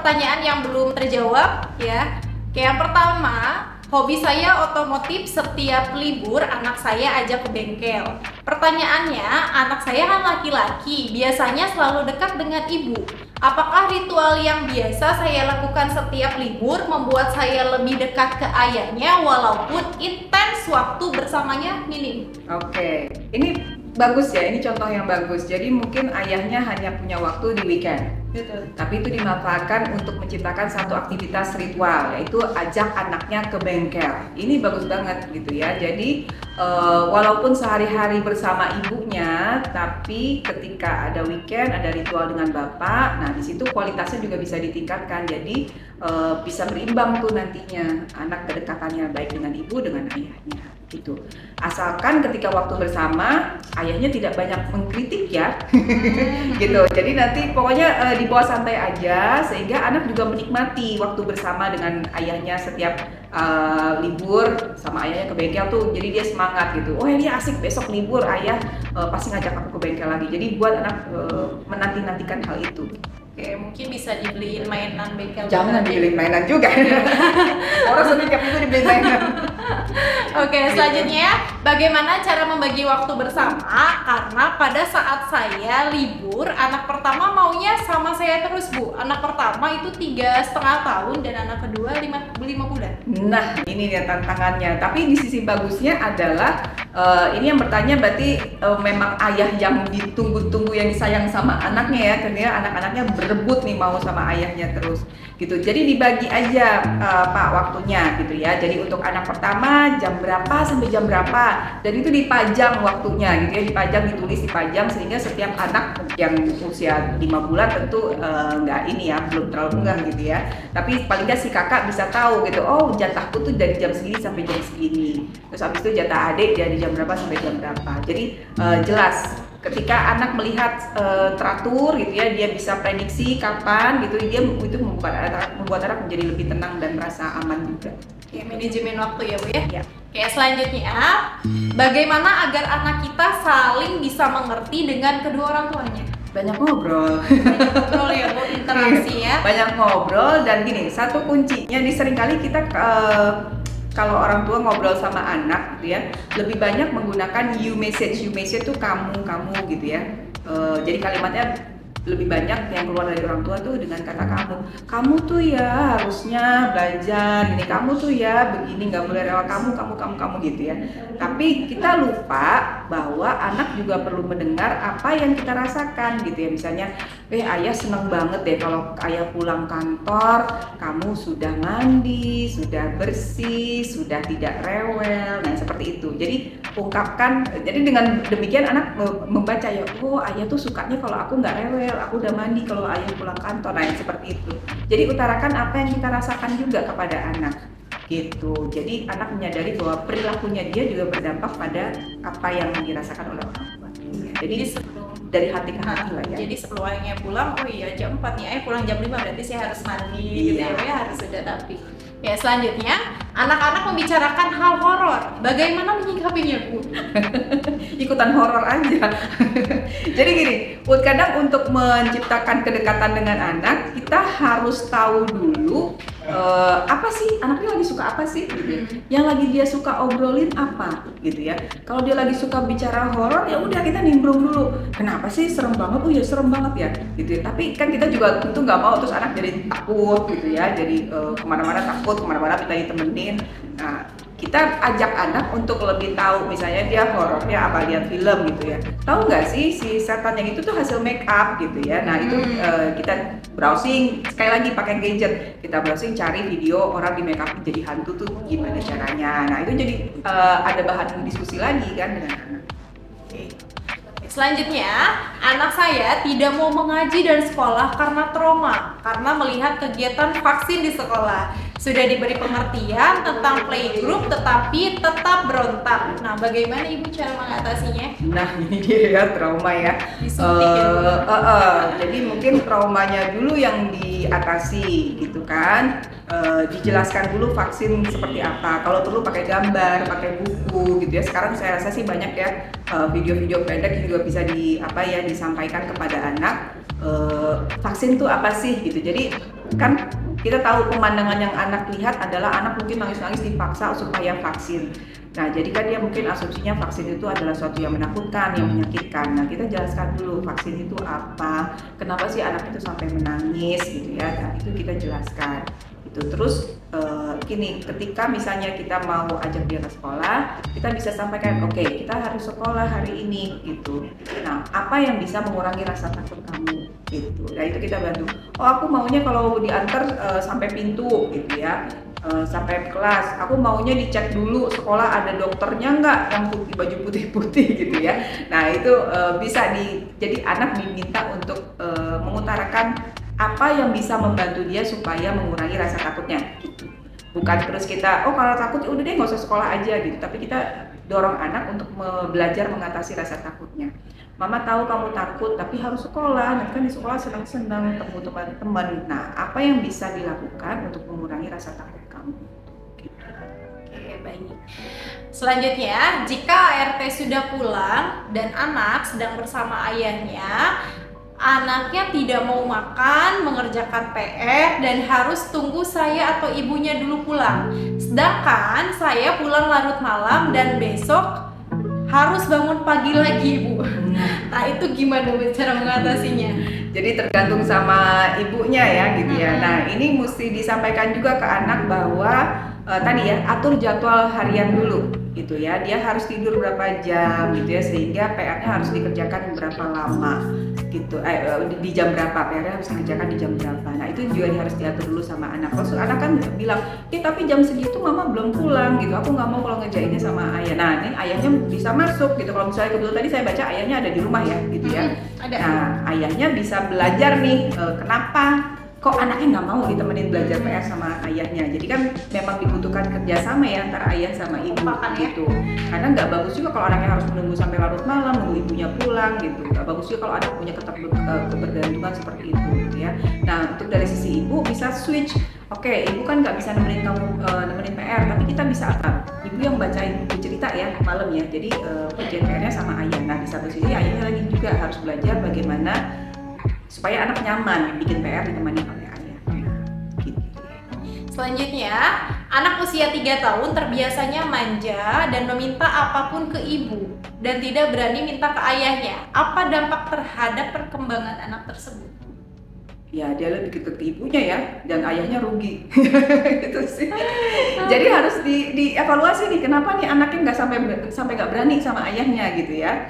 pertanyaan yang belum terjawab ya. Yang pertama, hobi saya otomotif, setiap libur anak saya ajak ke bengkel. Pertanyaannya, anak saya kan laki-laki, biasanya selalu dekat dengan ibu. Apakah ritual yang biasa saya lakukan setiap libur membuat saya lebih dekat ke ayahnya walaupun intens waktu bersamanya minim? Oke, ini bagus ya, ini contoh yang bagus. Jadi mungkin ayahnya hanya punya waktu di weekend. Betul. Tapi itu dimanfaatkan untuk menciptakan satu aktivitas ritual, yaitu ajak anaknya ke bengkel. Ini bagus banget gitu ya. Jadi walaupun sehari-hari bersama ibunya, tapi ketika ada weekend, ada ritual dengan bapak, nah di situ kualitasnya juga bisa ditingkatkan. Jadi bisa berimbang tuh nantinya anak kedekatannya baik dengan ibu dengan ayahnya. Gitu. Asalkan ketika waktu bersama ayahnya tidak banyak mengkritik ya, gitu. Jadi nanti pokoknya dibawa santai aja sehingga anak juga menikmati waktu bersama dengan ayahnya setiap libur sama ayahnya ke bengkel tuh. Jadi dia semangat gitu. Oh ini asik, besok libur ayah pasti ngajak aku ke bengkel lagi. Jadi buat anak menanti-nantikan hal itu. Oke, mungkin bisa dibeliin mainan bengkel. Jangan dibeliin mainan juga. Orang setiap itu dibeliin mainan. Oke, selanjutnya bagaimana cara membagi waktu bersama? Karena pada saat saya libur, anak pertama maunya sama saya terus, Bu. Anak pertama itu 3,5 tahun dan anak kedua 5 bulan. Nah, ini dia tantangannya. Tapi di sisi bagusnya adalah ini yang bertanya berarti memang ayah yang ditunggu-tunggu, yang disayang sama anaknya ya. Ternyata anak-anaknya berebut nih mau sama ayahnya terus gitu. Jadi dibagi aja Pak waktunya gitu ya. Jadi untuk anak pertama jam berapa sampai jam berapa, dan itu dipajang waktunya gitu ya, dipajang, ditulis, dipajang, sehingga setiap anak yang usia 5 bulan tentu nggak ini ya, belum terlalu enggak gitu ya, tapi paling nggak si kakak bisa tahu gitu, oh jatahku tuh dari jam segini sampai jam segini, terus habis itu jatah adik dari jam berapa sampai jam berapa. Jadi jelas ketika anak melihat teratur gitu ya, dia bisa prediksi kapan gitu, dia itu membuat anak menjadi lebih tenang dan merasa aman juga. Oke, manajemen waktu ya Bu ya? Ya. Oke, selanjutnya bagaimana agar anak kita saling bisa mengerti dengan kedua orang tuanya? Banyak ngobrol. Banyak ngobrol ya Bu, interaksi ya? Banyak ngobrol, dan gini, satu kuncinya di seringkali kita kalau orang tua ngobrol sama anak gitu ya, lebih banyak menggunakan you message tuh kamu gitu ya. Jadi kalimatnya lebih banyak yang keluar dari orang tua tuh dengan kata kamu tuh ya harusnya belajar ini, kamu tuh ya begini, nggak boleh rela kamu gitu ya. Tapi kita lupa bahwa anak juga perlu mendengar apa yang kita rasakan gitu ya. Misalnya ayah seneng banget deh kalau ayah pulang kantor kamu sudah mandi, sudah bersih, sudah tidak rewel. Nah seperti itu. Jadi ungkapkan, jadi dengan demikian anak membaca ya, oh ayah tuh sukanya kalau aku nggak rewel, aku udah mandi kalau ayah pulang kantor. Nah seperti itu. Jadi utarakan apa yang kita rasakan juga kepada anak gitu. Jadi anak menyadari bahwa perilakunya dia juga berdampak pada apa yang dirasakan oleh orang tua. Jadi dari hati ke hati lah ya. Jadi sebelum ayahnya pulang, oh iya jam 4 nih, ayah pulang jam 5 berarti saya harus mandi gitu ya, harus sudah rapi. Ya selanjutnya, anak-anak membicarakan hal horor. Bagaimana menyikapinya Bu? Ikutan horor aja. Jadi gini, kadang untuk menciptakan kedekatan dengan anak, kita harus tahu dulu apa sih anaknya lagi suka apa sih gitu. Yang lagi dia suka obrolin apa gitu ya. Kalau dia lagi suka bicara horor, ya udah kita nimbrung dulu. Kenapa sih serem banget? Oh ya serem banget ya gitu ya. Tapi kan kita juga tentu nggak mau terus anak jadi takut gitu ya. Jadi kemana-mana takut, kemana-mana kita ditemenin. Nah, kita ajak anak untuk lebih tahu, misalnya dia horornya apa, lihat film gitu ya, tahu nggak sih si setan yang itu tuh hasil make up gitu ya. Nah itu kita browsing, sekali lagi pakai gadget, kita browsing cari video orang di make up jadi hantu tuh gimana caranya. Nah itu jadi ada bahan diskusi lagi kan dengan anak. Selanjutnya, anak saya tidak mau mengaji dan sekolah karena trauma, karena melihat kegiatan vaksin di sekolah. Sudah diberi pengertian tentang playgroup tetapi tetap berontak. Nah, bagaimana Ibu cara mengatasinya? Nah, ini dia ya trauma ya. Jadi mungkin traumanya dulu yang diatasi gitu kan. Dijelaskan dulu vaksin seperti apa. Kalau perlu pakai gambar, pakai buku gitu ya. Sekarang saya rasa sih banyak ya video-video pendek yang juga bisa disampaikan kepada anak. Vaksin tuh apa sih gitu. Jadi kan kita tahu pemandangan yang anak lihat adalah anak mungkin nangis-nangis dipaksa supaya vaksin. Nah, jadi kan dia mungkin asumsinya vaksin itu adalah sesuatu yang menakutkan, yang menyakitkan. Nah, kita jelaskan dulu vaksin itu apa, kenapa sih anak itu sampai menangis gitu ya. Nah, itu kita jelaskan. Itu terus gini, ketika misalnya kita mau ajak dia ke sekolah, kita bisa sampaikan, oke, kita harus sekolah hari ini gitu. Nah, apa yang bisa mengurangi rasa takut kamu gitu. Nah, itu kita bantu. Oh, aku maunya kalau diantar sampai pintu gitu ya. Sampai kelas, aku maunya dicek dulu sekolah ada dokternya nggak yang putih, baju putih-putih gitu ya. Nah, itu bisa jadi anak diminta untuk mengutarakan apa yang bisa membantu dia supaya mengurangi rasa takutnya gitu. Bukan terus kita, oh kalau takut udah deh nggak usah sekolah aja gitu, tapi kita dorong anak untuk belajar mengatasi rasa takutnya. Mama tahu kamu takut, tapi harus sekolah. Nanti kan di sekolah senang-senang ketemu teman-teman. Nah, apa yang bisa dilakukan untuk mengurangi rasa takut kamu? Gitu. Oke, baik. Selanjutnya, jika ART sudah pulang dan anak sedang bersama ayahnya, anaknya tidak mau makan, mengerjakan PR, dan harus tunggu saya atau ibunya dulu pulang. Sedangkan saya pulang larut malam dan besok harus bangun pagi lagi, Bu. Nah, itu gimana Bu cara mengatasinya? Jadi tergantung sama ibunya ya gitu ya. Nah, ini mesti disampaikan juga ke anak bahwa tadi ya, atur jadwal harian dulu gitu ya. Dia harus tidur berapa jam gitu ya, sehingga PR-nya harus dikerjakan berapa lama gitu. Di jam berapa PR-nya harus dikerjakan di jam berapa. Nah, itu juga harus diatur dulu sama anak. Kalau anak kan bilang, tapi jam segitu mama belum pulang gitu. Aku nggak mau kalau ngerjainnya sama ayah. Nah, ini ayahnya bisa masuk gitu. Kalau misalnya kebetulan tadi saya baca ayahnya ada di rumah ya gitu ya. Ada. Nah, ayahnya bisa belajar nih kenapa kok anaknya nggak mau ditemenin belajar PR sama ayahnya. Jadi kan memang dibutuhkan kerjasama ya antara ayah sama ibu gitu. Karena nggak bagus juga kalau anaknya harus menunggu sampai larut malam nunggu ibunya pulang gitu. Nggak bagus juga kalau anak punya ketergantungan seperti itu gitu ya. Nah, untuk dari sisi ibu bisa switch. Oke, ibu kan nggak bisa nemenin kamu nemenin PR, tapi kita bisa apa? Ibu yang bacain buku cerita ya malam ya. Jadi bacain PR-nya sama ayah. Nah, di satu sisi ayahnya lagi juga harus belajar bagaimana supaya anak nyaman bikin PR ditemani oleh ayah. Gitu. Selanjutnya, anak usia 3 tahun terbiasanya manja dan meminta apapun ke ibu dan tidak berani minta ke ayahnya. Apa dampak terhadap perkembangan anak tersebut? Ya, dia lebih ke ibunya ya, dan ayahnya rugi. Gitu sih. Jadi harus dievaluasi nih, kenapa nih anaknya sampai nggak berani sama ayahnya gitu ya.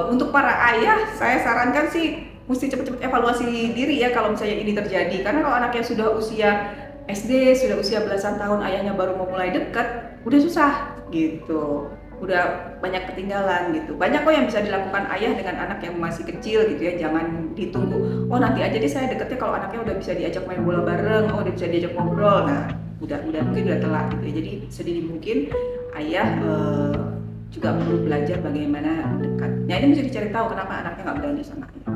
Untuk para ayah, saya sarankan sih mesti cepet-cepet evaluasi diri ya kalau misalnya ini terjadi. Karena kalau anaknya sudah usia SD, sudah usia belasan tahun, ayahnya baru mau mulai dekat, udah susah gitu. Udah banyak ketinggalan gitu. Banyak kok yang bisa dilakukan ayah dengan anak yang masih kecil gitu ya. Jangan ditunggu, oh nanti aja deh saya deketnya kalau anaknya udah bisa diajak main bola bareng, oh udah bisa diajak ngobrol. Nah, udah mungkin udah telat gitu ya. Jadi sedini mungkin ayah juga perlu belajar bagaimana dekat. Nah, ini mesti dicari tahu kenapa anaknya nggak berani sama ayah.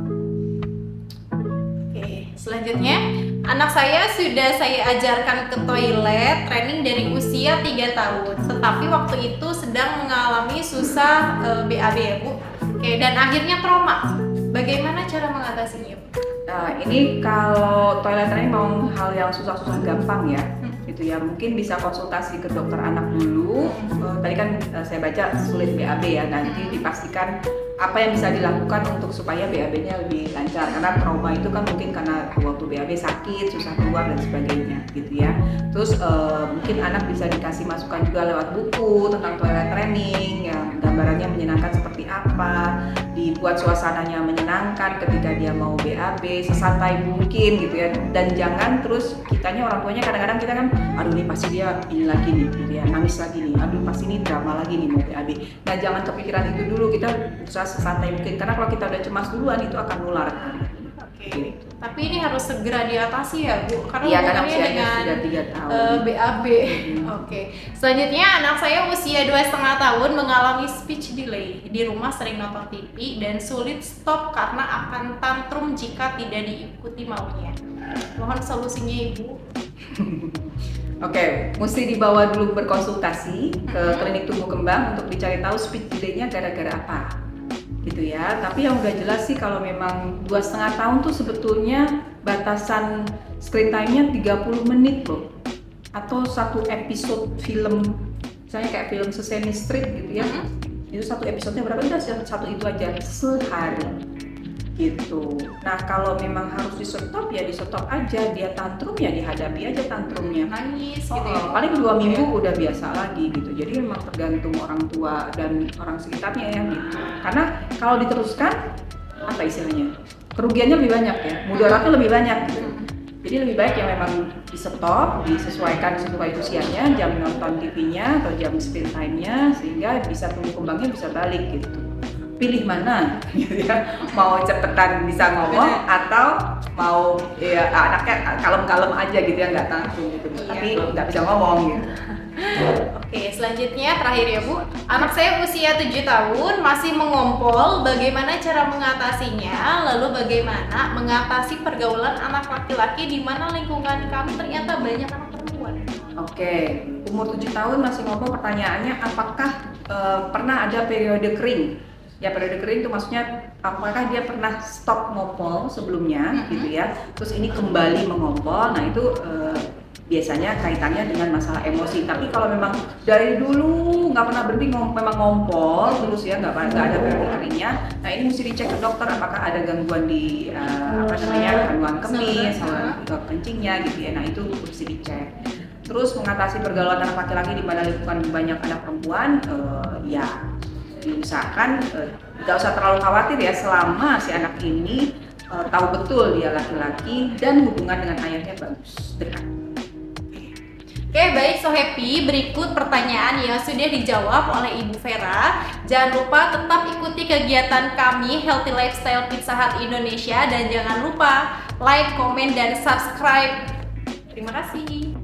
Selanjutnya, anak saya sudah saya ajarkan ke toilet training dari usia 3 tahun. Tetapi waktu itu sedang mengalami susah BAB ya Bu. Oke, dan akhirnya trauma. Bagaimana cara mengatasinya Bu? Nah, ini kalau toilet training mau hal yang susah-susah gampang ya. Gitu ya, mungkin bisa konsultasi ke dokter anak dulu. Tadi kan saya baca sulit BAB ya, nanti dipastikan apa yang bisa dilakukan untuk supaya BAB-nya lebih lancar, karena trauma itu kan mungkin karena waktu BAB sakit, susah keluar dan sebagainya gitu ya. Terus mungkin anak bisa dikasih masukan juga lewat buku tentang toilet training yang gambarannya menyenangkan seperti apa, dibuat suasananya menyenangkan ketika dia mau BAB, sesantai mungkin gitu ya. Dan jangan terus kitanya, orang tuanya kadang-kadang kita kan, aduh nih pasti dia ini lagi nih gitu ya, nangis lagi nih, aduh pasti ini drama lagi nih mau BAB. Nah, jangan kepikiran itu dulu, kita berusaha sesantai mungkin, karena kalau kita udah cemas duluan itu akan nular. Oke. Tapi ini harus segera diatasi ya Bu, karena ya, hubungannya dengan sudah 3 tahun. BAB. Oke. Selanjutnya, anak saya usia 2,5 tahun mengalami speech delay. Di rumah sering nonton TV dan sulit stop karena akan tantrum jika tidak diikuti maunya. Mohon solusinya Ibu. Oke, mesti dibawa dulu berkonsultasi ke klinik tumbuh kembang untuk dicari tahu speech delay-nya gara-gara apa. Gitu ya. Tapi yang udah jelas sih kalau memang 2,5 tahun tuh sebetulnya batasan screen time-nya 30 menit loh. Atau satu episode film, misalnya kayak film Sesame Street gitu ya. Itu satu episodenya berapa? Udah satu itu aja sehari gitu. Nah kalau memang harus di stop ya di stop aja, dia tantrum ya dihadapi aja tantrumnya. Nangis gitu ya. Paling 2 minggu udah biasa lagi gitu. Jadi memang tergantung orang tua dan orang sekitarnya ya gitu. Karena kalau diteruskan apa istilahnya? Kerugiannya lebih banyak ya, mudaratnya lebih banyak gitu. Jadi lebih baik yang memang di stop, disesuaikan sesuai usianya, jam nonton TV-nya atau jam screen time-nya sehingga bisa tumbuh kembangnya bisa balik gitu. Pilih mana gitu ya, mau cepetan bisa ngomong atau mau ya anaknya kalem-kalem aja gitu ya, nggak tantrum gitu, tapi nggak bisa ngomong gitu. Oke, selanjutnya terakhir ya Bu, anak saya usia 7 tahun masih mengompol, bagaimana cara mengatasinya? Lalu bagaimana mengatasi pergaulan anak laki-laki di mana lingkungan kami ternyata banyak anak perempuan? Oke, umur 7 tahun masih ngomong, pertanyaannya apakah pernah ada periode kering? Ya periode kering itu maksudnya apakah dia pernah stop ngompol sebelumnya gitu ya, terus ini kembali mengompol, nah itu biasanya kaitannya dengan masalah emosi. Tapi kalau memang dari dulu nggak pernah berhenti memang ngompol terus ya, nggak ada periode keringnya, nah ini mesti dicek ke dokter apakah ada gangguan di kandungan kemih sama kencingnya gitu ya, nah itu mesti dicek. Terus mengatasi pergaulan anak laki-laki di mana lingkungan banyak anak perempuan, ya diusahakan nggak usah terlalu khawatir ya selama si anak ini tahu betul dia laki-laki dan hubungan dengan ayahnya bagus, dekat. Oke, baik So Happy, berikut pertanyaan yang sudah dijawab oleh Ibu Vera. Jangan lupa tetap ikuti kegiatan kami Healthy Lifestyle Pizza Hut Indonesia dan jangan lupa like, komen, dan subscribe. Terima kasih.